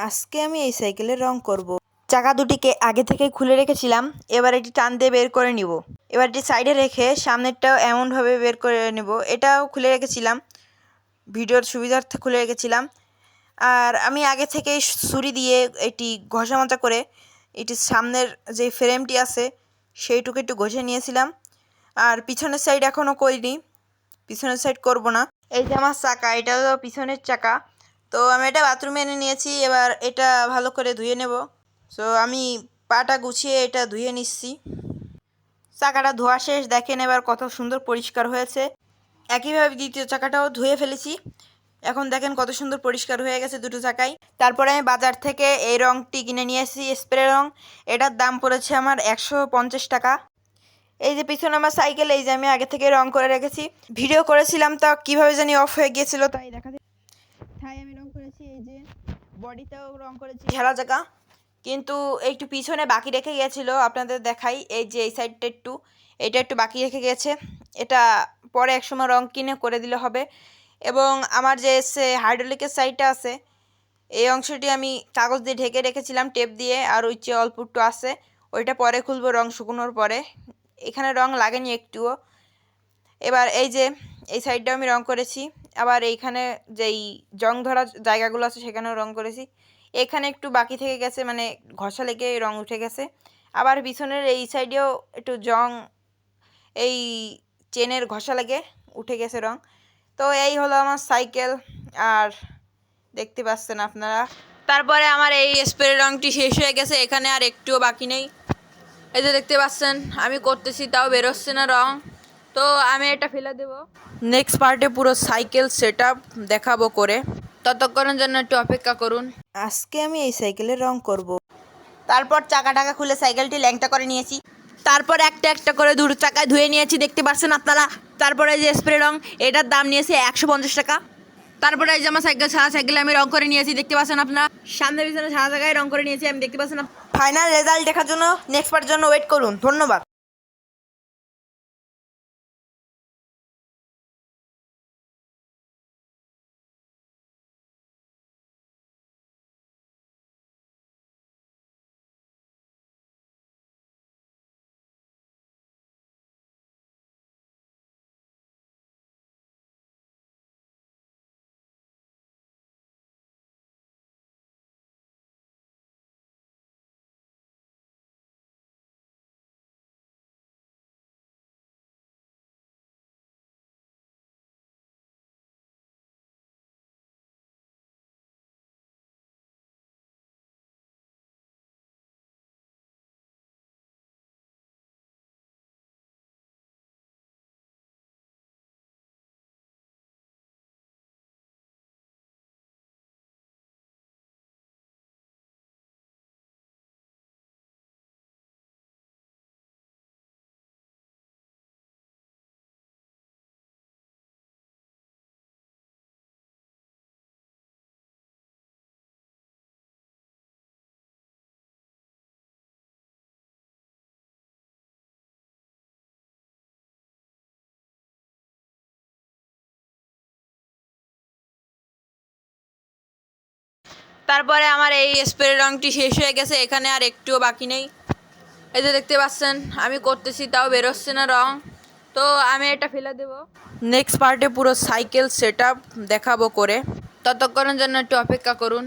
আজকে আমি এই সাইকেলের রং করব। চাকা দুটিকে আগে থেকে খুলে রেখেছিলাম, এবার এটি টান দিয়ে বের করে নিব। এবার এটি সাইডে রেখে সামনেরটাও এমনভাবে বের করে নেব। এটাও খুলে রেখেছিলাম, ভিডিওর সুবিধার্থে খুলে রেখেছিলাম। আর আমি আগে থেকে ছুরি দিয়ে এটি ঘষা মাজা করে এটির সামনের যে ফ্রেমটি আছে সেইটুকু একটু ঘষে নিয়েছিলাম। আর পিছনের সাইড এখনও করিনি, পিছনের সাইড করব না। এই যে আমার চাকা, এটা হলো পিছনের চাকা। তো আমি এটা বাথরুমে এনে নিয়েছি, এবার এটা ভালো করে ধুয়ে নেব। সো আমি পাটা গুছিয়ে এটা ধুয়ে নিচ্ছি। চাকাটা ধোয়া শেষ, দেখেন এবার কত সুন্দর পরিষ্কার হয়েছে। একইভাবে দ্বিতীয় চাকাটাও ধুয়ে ফেলেছি, এখন দেখেন কত সুন্দর পরিষ্কার হয়ে গেছে দুটো চাকাই। তারপরে আমি বাজার থেকে এই রঙটি কিনে নিয়ে এসেছি, স্প্রে রং। এটার দাম পড়েছে আমার 150 টাকা। এই যে পিছনে আমার সাইকেল, এই যে আমি আগে থেকে রং করে রেখেছি। ভিডিও করেছিলাম তা কীভাবে জানি অফ হয়ে গিয়েছিল, তাই আমি রং করেছি। এই যে বডিতেও রং করেছি ঢেলা জায়গা, কিন্তু একটু পিছনে বাকি রেখে গিয়েছিল, আপনাদের দেখাই। এই যে এই সাইডটা এটা একটু বাকি রেখে গেছে, এটা পরে একসময় রং কিনে করে দিলে হবে। এবং আমার যে হাইড্রোলিকের সাইডটা আছে, এই অংশটি আমি কাগজ দিয়ে ঢেকে রেখেছিলাম টেপ দিয়ে, আর ওই যে অল্প একটু আছে ওইটা পরে খুলবো রং শুকনোর পরে। এখানে রং লাগেনি একটুও। এবার এই যে এই সাইডটাও আমি রং করেছি, আবার এইখানে যেই জং ধরা জায়গাগুলো আছে সেখানেও রং করেছি। এখানে একটু বাকি থেকে গেছে, মানে ঘষা লেগে রং উঠে গেছে। আবার পিছনের এই সাইডেও একটু জং, এই চেনের ঘষা লেগে উঠে গেছে রং। তো এই হলো আমার সাইকেল, আর দেখতে পাচ্ছেন আপনারা। তারপরে আমার এই স্প্রে রংটি শেষ হয়ে গেছে, এখানে আর একটুও বাকি নেই। এই যে দেখতে পাচ্ছেন আমি করতেছি, তাও বেরোচ্ছে না রং। তো আমি এটা ফেলে দেব। নেক্সট পার্টে পুরো সাইকেল সেট আপ দেখাবো করে, ততক্ষণের জন্য একটু অপেক্ষা করুন। আজকে আমি এই সাইকেলের রং করব। তারপর চাকা খুলে সাইকেলটি ল্যাংটা করে নিয়েছি, তারপর একটা একটা করে দুটো চাকায় ধুয়ে নিয়েছি, দেখতে পাচ্ছেন আপনারা। তারপরে যে স্প্রে রং, এটার দাম নিয়েছে 150 টাকা। তারপরে এই যে আমার সারা সাইকেলে আমি রং করে নিয়েছি, দেখতে পাচ্ছেন আপনারা। সামনে পিছনে সারা জায়গায় রং করে নিয়েছি আমি, দেখতে পাচ্ছেন। ফাইনাল রেজাল্ট দেখার জন্য নেক্সট পার্টের জন্য ওয়েট করুন। ধন্যবাদ। তারপরে আমার এই স্প্রে রংটি শেষ হয়ে গেছে, এখানে আর একটুও বাকি নেই। এই যে দেখতে পাচ্ছেন আমি করতেছি, তাও বেরোচ্ছে না রং। তো আমি এটা ফেলে দেব। নেক্সট পার্টে পুরো সাইকেল সেট আপ দেখাবো করে, ততক্ষণের জন্য একটু অপেক্ষা করুন।